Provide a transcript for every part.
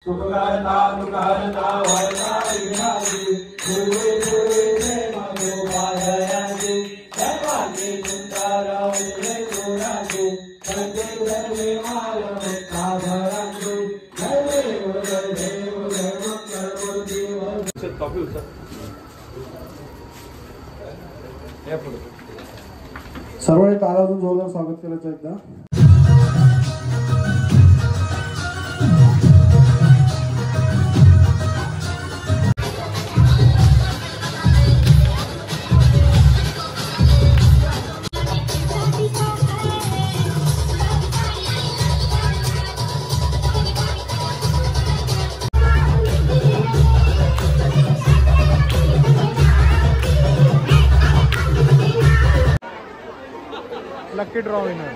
सुखकर्ता दुःखहर्ता भर्ता विघ्नादि पूर्वे पूर्वे जय मनोपाययादि सर्वांगे सुंदर उल्ले सोनादि सर्वे सर्वे मालमे साधनादि जय देव जय मंगलमूर्ति वंश कॉफी उचल या पुढे सर्वांनी टाळ्यातून जोरदार स्वागत करायचं एकदा. Lucky draw winner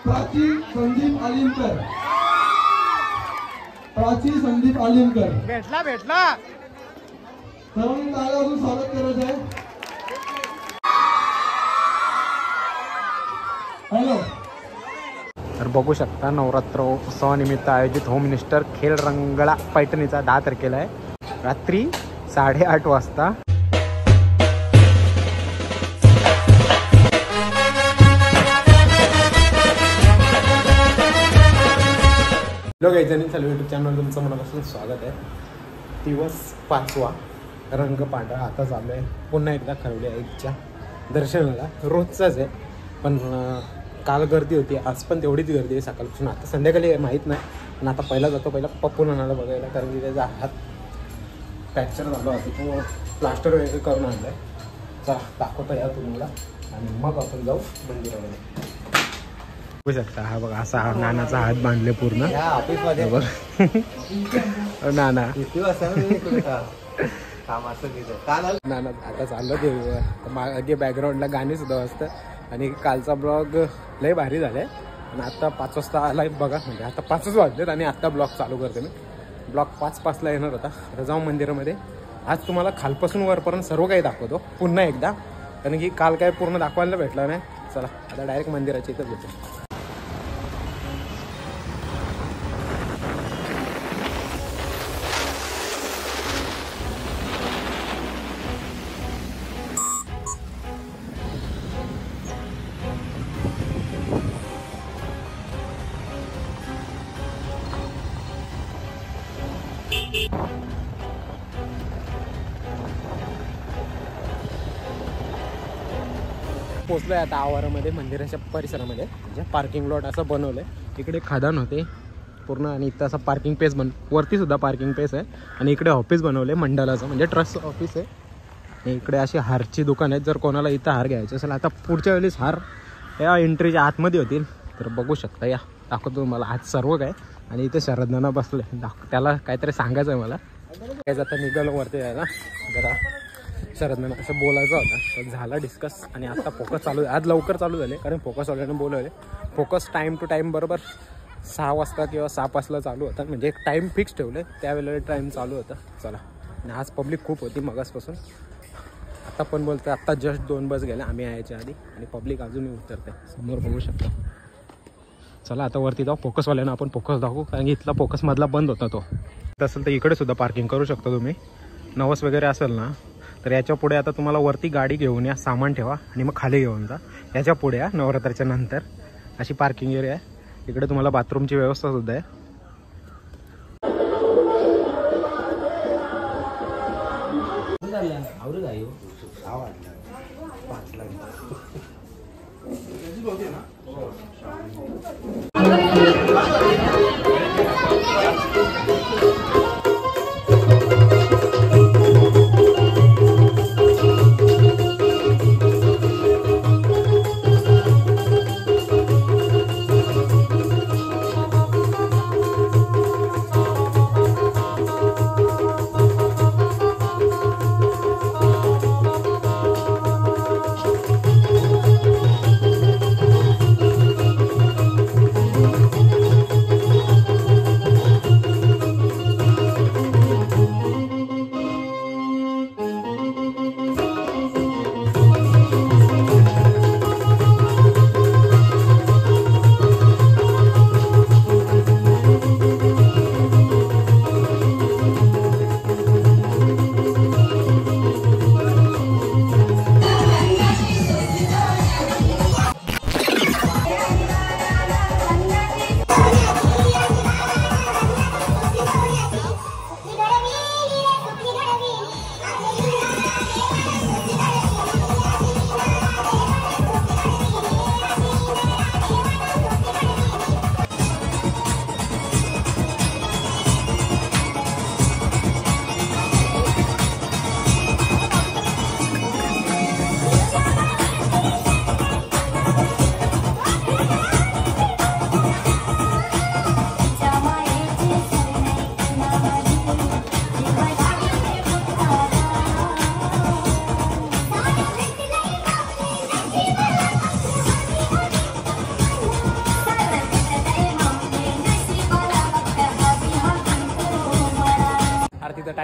Prachi Sandeep Alimkar. Prachi Sandeep Alimkar भेटला सर्वांनी टाळ्यातून स्वागत करायचं आहे. हॅलो. तर बघू शकता नवरात्र उत्सवानिमित्त आयोजित होम मिनिस्टर खेळ रंगळा पैठणीचा 10 तारखेला आहे रात्री 8:30 वाजता. चालू यूट्यूब चॅनल तुमचं मनापासून स्वागत आहे. दिवस 5वा रंग पांढरा आता चालू आहे. पुन्हा एकदा खरवली आईच्या दर्शनाला रोजचाच आहे पण काल गर्दी होती आज पण तेवढीच गर्दी आहे सकाळपासून. आता संध्याकाळी माहीत नाही पण आता पहिला जातो पहिला पप्पू नानाला बघायला कारण की त्याचा हात फ्रॅक्चर झाला होता तो प्लास्टर वगैरे करून आणलं आहे. चला दाखवतो या तुम्हाला आणि मग आपण जाऊ मंदिरामध्ये. बघू शकता हा बघा असा हा नानाचा हात बांधले पूर्ण नाना नाना आता चाललं ते मागे बॅकग्राऊंडला गाणी सुद्धा वाजतं. आणि कालचा ब्लॉग लय भारी झालाय आणि आता 5 वाजता आलाय बघा म्हणजे आता 5च वाजलेत आणि आता ब्लॉग चालू करते मी. ब्लॉग 5:05 येणार होता. आता जाऊ मंदिरामध्ये. आज तुम्हाला खालपासून वरपर्यंत सर्व काही दाखवतो पुन्हा एकदा कारण की काल काय पूर्ण दाखवायला भेटलं नाही. चला आता डायरेक्ट मंदिराच्या इथं भेटू. पोचलोय आता आवारामध्ये मंदिराच्या परिसरामध्ये जे पार्किंग लॉट असं बनवलंय. इकडे खादान होते पूर्ण आणि इथं असं पार्किंग पेस वरती सुद्धा पार्किंग पेस आहे आणि इकडे ऑफिस बनवले मंडळाचं म्हणजे ट्रस्ट ऑफिस आहे. आणि इकडे अशी हारची दुकान आहेत जर कोणाला इथं हार घ्यायचं असेल. आता पुढच्या वेळेस हार या एंट्रीच्या आतमध्ये होतील तर बघू शकता. या दाखवतो तुम्हाला आज सर्व काय. आणि इथं शरदनाना बसले त्याला काहीतरी सांगायचं आहे मला काय जाता निघालं वरती जायला जरा शरदनाना असं बोलायचं होतं तर झाला डिस्कस. आणि आता फोकस चालू आहे. आज लवकर चालू झाले कारण फोकस ऑलरेडी बोलवले. फोकस टाईम टू टाईम बरोबर 6 वाजता किंवा 6:05 चालू होता म्हणजे एक टाईम फिक्स ठेवले त्यावेळेला टाईम चालू होता. चला आणि आज पब्लिक खूप होती मगासपासून. आता पण बोलतो आत्ता जस्ट 2 बस गेल्या आम्ही यायच्या आधी आणि पब्लिक अजूनही उतरते समोर बघू शकता. चला आता वरती जाऊ. फोकसवाल्यानं आपण फोकस दाखवू कारण की इथला फोकसमधला बंद होता तो. असेल तर इकडे सुद्धा पार्किंग करू शकता तुम्ही. नवस वगैरे असेल ना तर याच्या पुढे आता तुम्हाला वरती गाडी घेऊन या सामान ठेवा आणि मग खाली घेऊन जा. याच्या पुढे या नवरात्राच्या नंतर अशी पार्किंग एरिया आहे. इकडे तुम्हाला बाथरूमची व्यवस्था सुद्धा आहे.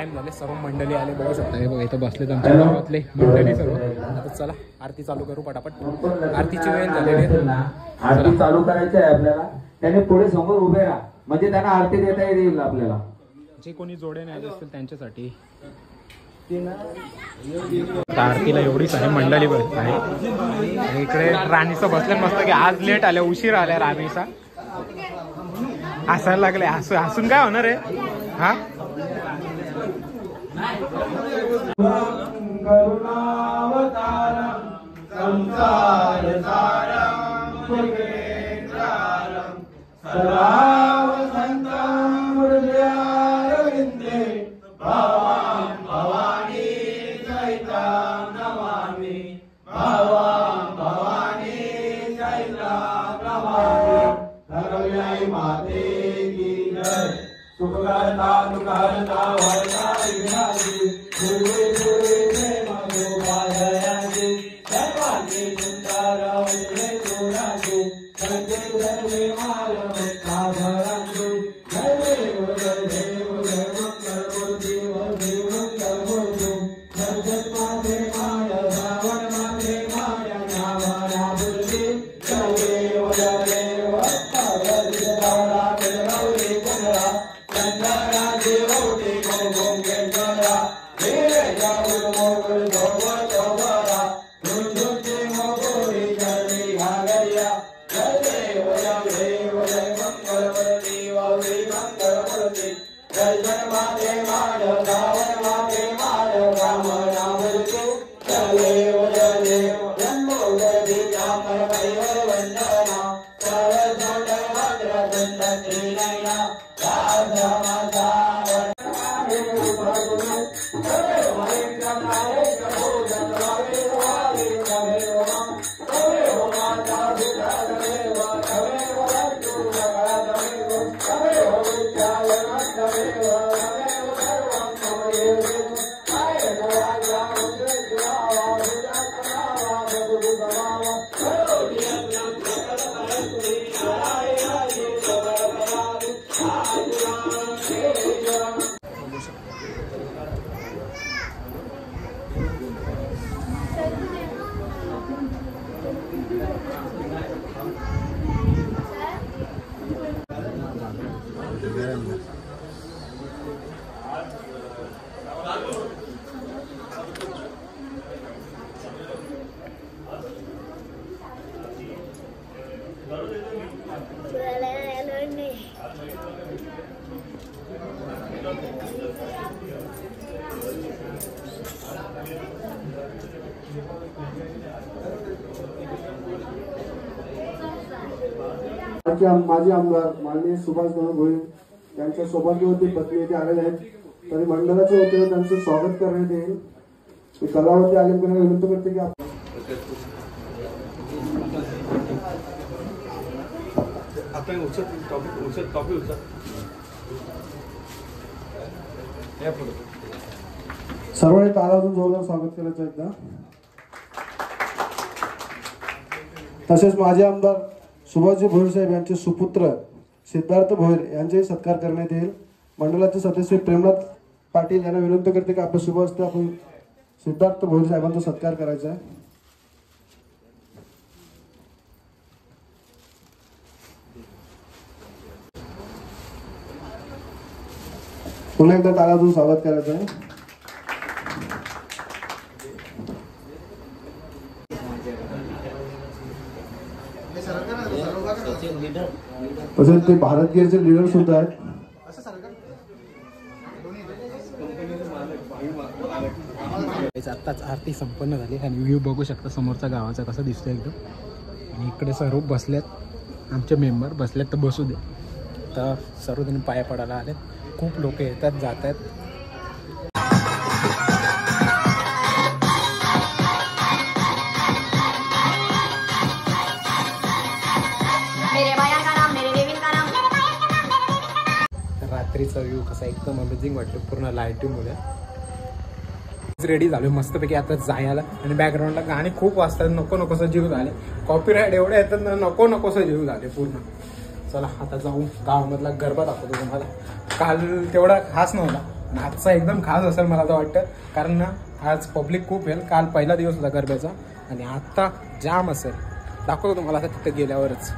टाइम झाले, सर्व मंडळी आले बघू शकता. हे बघा इथं बसले आमच्या गावातले मंडळी सर्व. आता चला आरती चालू करू पटापट. आरतीची वेळ झालेली आहे. आरती चालू करायची आहे आपल्याला. त्याने पुढे समोर उभे राहा म्हणजे त्यांना आरती देता येईल आपल्याला. जे कोणी जोडे नाही आले असतील त्यांच्यासाठी. आरतीला एवढी सारी मंडळी आहे. आणि इकडे राणीचं बसले मस्त की आज लेट आल्या, उशीर आल्या राणीचा. हसायला लागले. हसून काय होणार आहे हा. माजी आमदार माननीय सुभाष भोईर यांच्या सौभाग्यवती पत्नी येथे आलेले आहेत. तरी मंडळाच्या वतीने त्यांचं स्वागत करण्यात येईल. मी कलावती आलिमकरांना विनंती करते की सर्वांनी तालातून जोरदार स्वागत करायचं एकदा. तसेच माजी आमदार सुभाषजी भोईर साहेब यांचे सुपुत्र सिद्धार्थ भोईर यांचाही सत्कार करण्यात येईल. मंडळाचे सदस्य प्रेमनाथ पाटील यांना विनंती करते की आपल्या शुभ हस्ते आपण सिद्धार्थ भोईर साहेबांचा सत्कार करायचा आहे. पुन्हा एकदा तालातून स्वागत करायचं आहे. तसेच ते भारत गिरचे लीडर सुद्धा आहेत. आत्ताच आरती संपन्न झाली आणि व्ह्यू बघू शकता समोरचा गावाचा कसा दिसतोय एकदम. आणि इकडे सर्व बसल्यात, आमचे मेंबर बसल्यात तर बसू दे. तर सर्वजण पाया पडायला आलेत. खूप लोक येतात जात आहेत. रात्रीचा व्ह्यू कसा एकदम अमेझिंग वाटतो पूर्ण लाईटिंगमुळे. रेडी झालो मस्तपैकी आता जायला. आणि बॅकग्राऊंडला गाणी खूप वाजतात. नको नकोसं जीव झाले. कॉपीराईट एवढे येतात ना, नको नकोसं जीव झाले पूर्ण. चला आता जाऊ गावामधला गरबा दाखवतो तुम्हाला. काल तेवढा खास नव्हता आणि आजचा एकदम खास असेल मला तर वाटतं, कारण ना आज पब्लिक खूप येईल. काल पहिला दिवस होता गरब्याचा आणि आत्ता जाम असेल. दाखवतो तुम्हाला आता तिथे गेल्यावरच.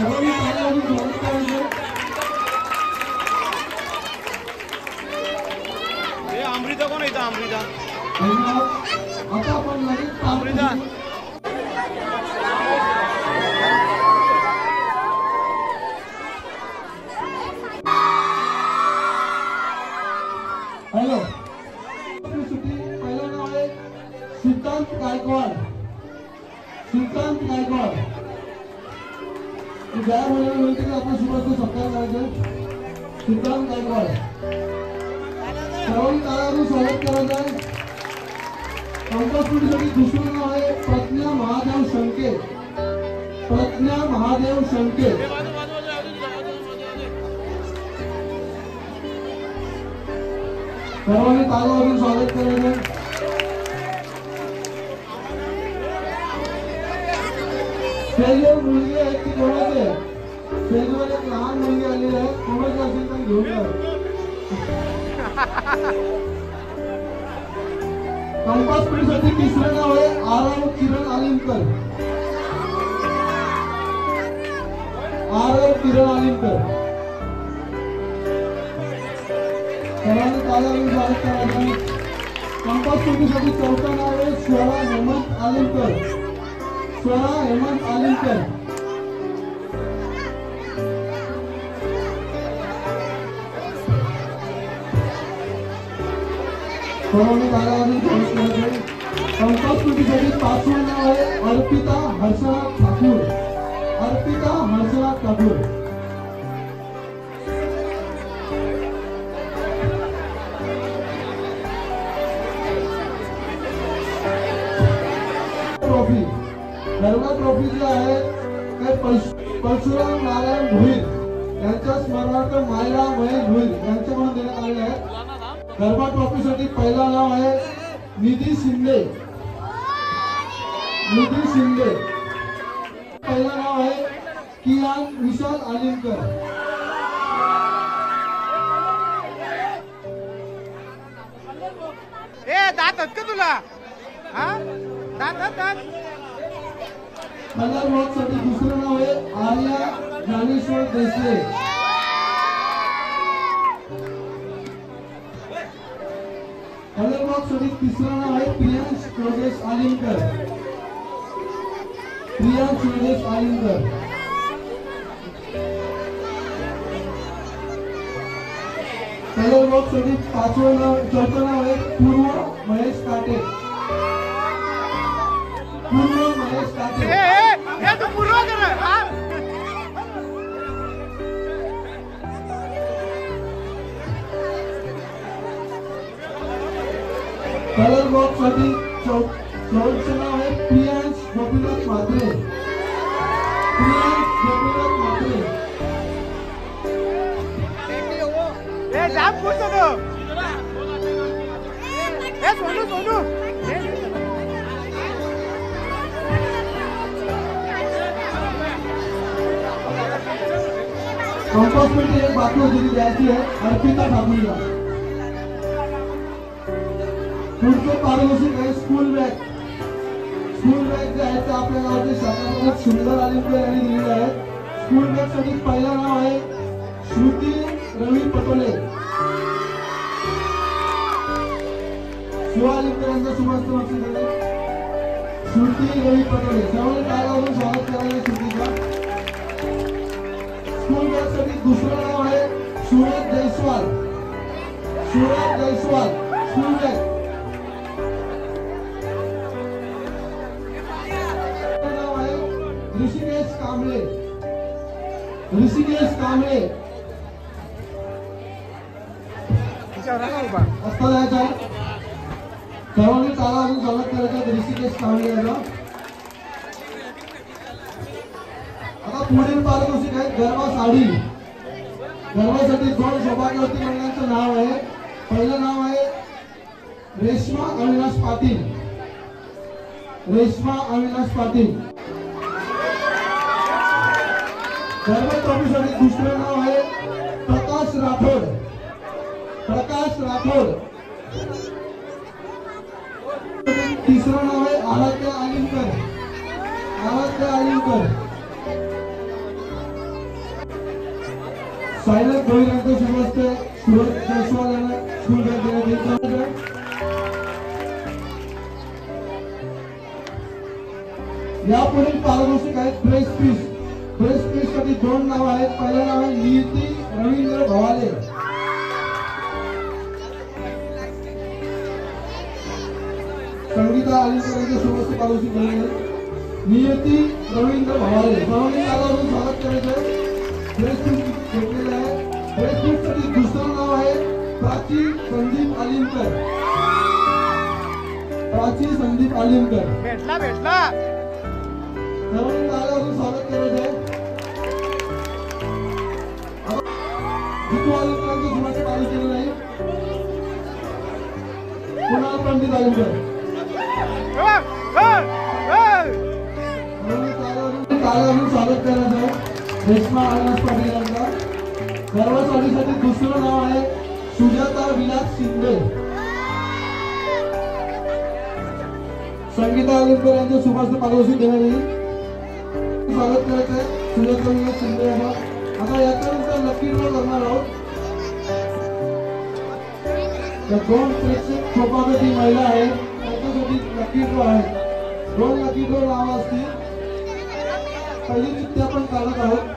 सर्वांनी टाळ्या वाजवून स्वागत करायचं. अमृता कोण येतं? अमृता धन्यवाद. आता आपण लगेच अमृता हॅलो. पहिलं नाव आहे सुलतान गायकवाड. सुलतान गायकवाड ज्या मुलाला मिळते आपण सुरुवात सत्कार करायचं. सुलतान गायकवाड सर्वांनी टाळ्यावरून स्वागत करायचं आहे. कंपास पिढीसाठी दुसरं नाव आहे प्रज्ञा महादेव शंके. प्रज्ञा महादेव शंके सर्वांनी टाळ्यावरून स्वागत करायचं. स्टेजवर मुलगी आहे ती कोणाची आहे? स्टेजवर एक लहान मुलगी आलेली आहे, कोणाची असेल तर घेऊन जा. कंपास पिढीसाठी तिसरं नाव आहे आरव किरण आलिमकर. आरव किरण आलिमकर सर्वांनी टाळ्यावरून स्वागत करायचं. कंपास पिढीसाठी चौथं नाव आहे स्वरा हेमंत आलिमकर. स्वरा हेमंत आलिमकर सर्वांनी टाळ्यावरून स्वागत करायचं. कंपास पिढीसाठी पाचवं नाव आहे अर्पिता हर्षनाथ ठाकूर. अर्पिता हर्षनाथ ठाकूर ट्रॉफी गरबा ट्रॉफी जी आहे ते परशुराम नारायण भोईर यांच्या स्मरणार्थ मायरा महेश भोईर यांच्याकडून देण्यात आलेले आहे. गरबा ट्रॉफीसाठी पहिला नाव आहे निधी शिंदे. निधी शिंदे पहिला नाव आहे कियान विशाल आलिमकर. दात का तुला? दात कलर बॉक्ससाठी दुसरं नाव आहे आर्या ज्ञानेश्वर देसले. कलर बॉक्ससाठी तिसरं नाव आहे प्रियांश योगेश आलिमकर. प्रियांश योगेश आलिमकर कलर बॉक्ससाठी चौथं नाव आहे पूर्व महेश काटे. पूर्व महेश काटे तू पूर्व कर. कलर बॉक्स साठी शेवटचं नाव आहे प्रियांश गोपीनाथ म्हात्रे. प्रियांश गोपीनाथ म्हात्रे जाम पूछतो तो. सोनू सोनू कंपासमेंट एक बाकी होती द्यायची आहे अर्पिता ठाकूरला. पुढचं पारितोषिक आहे स्कूल बॅग. स्कूल बॅग जे आहे ते आपल्या गावचे शाखा सुंदर आलिमकर यांनी दिलेले आहे. स्कूल बॅग साठी पहिला नाव आहे श्रुती रवी पटोले. शिवा आलिमकर यांचा शुभास्त्र बक्षीस आहे. श्रुती रवी पटोले सर्वांनी टाळ्यावरून स्वागत करायला श्रुतीचा. स्कूल बॅग साठी दुसरं नाव आहे सूरज जयस्वाल. Suraj Jaiswal school bag. नाव आहे ऋषिकेश कांबळे. ऋषिकेश कांबळे असता जायचा आहे. सर्वांनी टाळ्यावरून स्वागत करायचं ऋषिकेश कांबळे याला. आता पुढील पारितोषिक आहे गरबा साडी. गरबासाठी दोन सौभाग्यवती महिलांचं नाव आहे. पहिलं नाव आहे रेश्मा अविनाश पाटील. रेश्मा अविनाश पाटील. गरबा ट्रॉफीसाठी दुसरं नाव आहे प्रकाश राठोड. प्रकाश राठोड. तिसरं नाव आहे आराध्या आलिमकर. आराध्या आलिमकर सायलेंट भोईर यांच्या शुभ हस्ते सुरज जयस्वाल यांना स्कूल बॅग देण्यात येईल. यापुढील पारितोषिक आहेत प्रेस पीस. प्रेस पीस साठी 2 नाव आहेत. पहिलं नाव आहे नियती रवींद्र भवाले. संगीता अलीकर यांच्या शुभ हस्ते पारितोषिक देण्यात येईल. नियती रवींद्र भवाले सर्वांनी आल्यावरून स्वागत करायचं. प्रेस पीस घेतलेलं आहे. प्रेस पीस साठी दुसरं नाव आहे प्राची संदीप आलिमकर. प्राची संदीप आलिमकर भेटला सर्वांनी आल्यावरून स्वागत करायचं आहे. जितू आलिमकरांचं शुभाचे पालन केलं नाही. कुणाल पंडित आलिमकर ताल्यावरून स्वागत करायचं आहे. रेश्मा अविनाश पाटील यांचा. गर्भसाठीसाठी दुसरं नाव आहे सुजाता विलास शिंदे. संगीता आलिमकर यांच्या शुभाचे पारितोषिक देण्यात येईल. स्वागत करायचं आहे सुजाता विलास शिंदे यांना. आता याच्यानंतर लकी ड्रॉ करणार आहोत. त्या 2 प्रेक्षक सोपापैकी महिला आहेत त्यांच्यासाठी लकी ड्रॉ आहे. 2 लकी ड्रॉ नावं असतील. पहिली चिठ्ठी आपण काढत आहोत.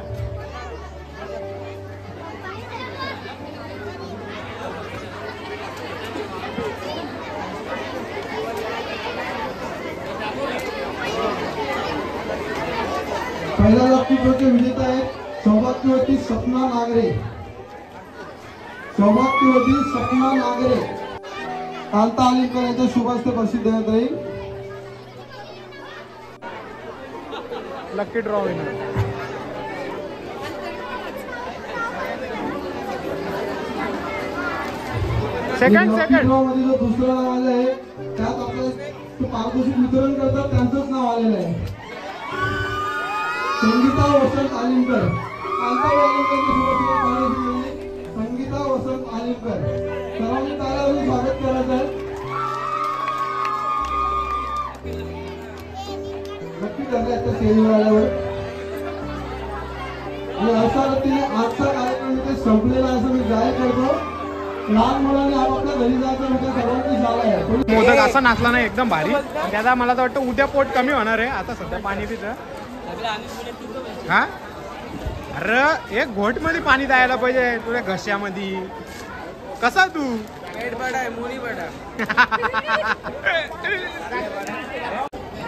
पहिला लकी ड्रॉचे विजेता आहेत सौभाग्यवती सपना नागरे. सौभाग्यवती सपना नागरे कांता आलिमकर यांच्या शुभ हस्ते बक्षीस देण्यात येईल. Lucky draw winner. Second draw मध्ये जो दुसरं नाव आलं आहे त्यात आपलं पारितोषिक वितरण करतात त्यांचंच नाव आलेलं आहे. संगीता वसंत आलिमकर. कांता आलिमकर संगीता वसंत आलिमकर सर्वांनी ताल्यावरून स्वागत करायचं आहे. नक्की ठरले आता स्टेजवर आल्यावर. आणि अशा रीतीने आजचा कार्यक्रम इथे संपलेला असं मी जाहीर करतो. लहान मुलांनी आपापल्या घरी जायचा विचार सर्वांनी झाला आहे. मोदक असा नाचला नाही एकदम भारी. त्याचा मला तर वाटतं उद्या पोट कमी होणार आहे. आता सध्या पाणी पितं. हा अरे एक घोट मध्ये पाणी द्यायला पाहिजे तुझ्या घशामध्ये. कसा तू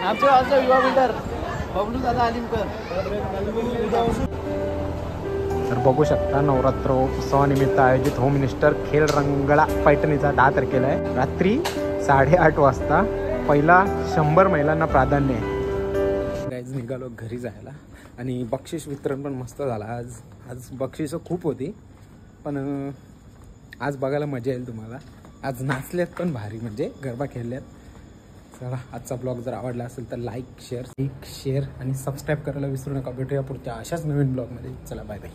आमचे आजचा युवा बिल्डर बबलू दादा आलिमकर. तर बघू शकता नवरात्र उत्सवानिमित्त आयोजित होम मिनिस्टर खेळ रंगळा पैठणीचा 10 तारखेला आहे. रात्री 8:30 वाजता पहिला 100 महिलांना प्राधान्य आहे. गाईज निघालो घरी जायला. आणि बक्षीस वितरण पण मस्त झाला. आज बक्षिसं खूप होती पण आज बघायला मजा येईल तुम्हाला. आज नाचल्यात पण भारी म्हणजे गरबा खेळल्यात. चला आजचा ब्लॉग जर आवडला असेल तर लाईक शेअर आणि सबस्क्राईब करायला विसरू नका. भेटूया पुढच्या अशाच नवीन ब्लॉगमध्ये. चला बाय बाय.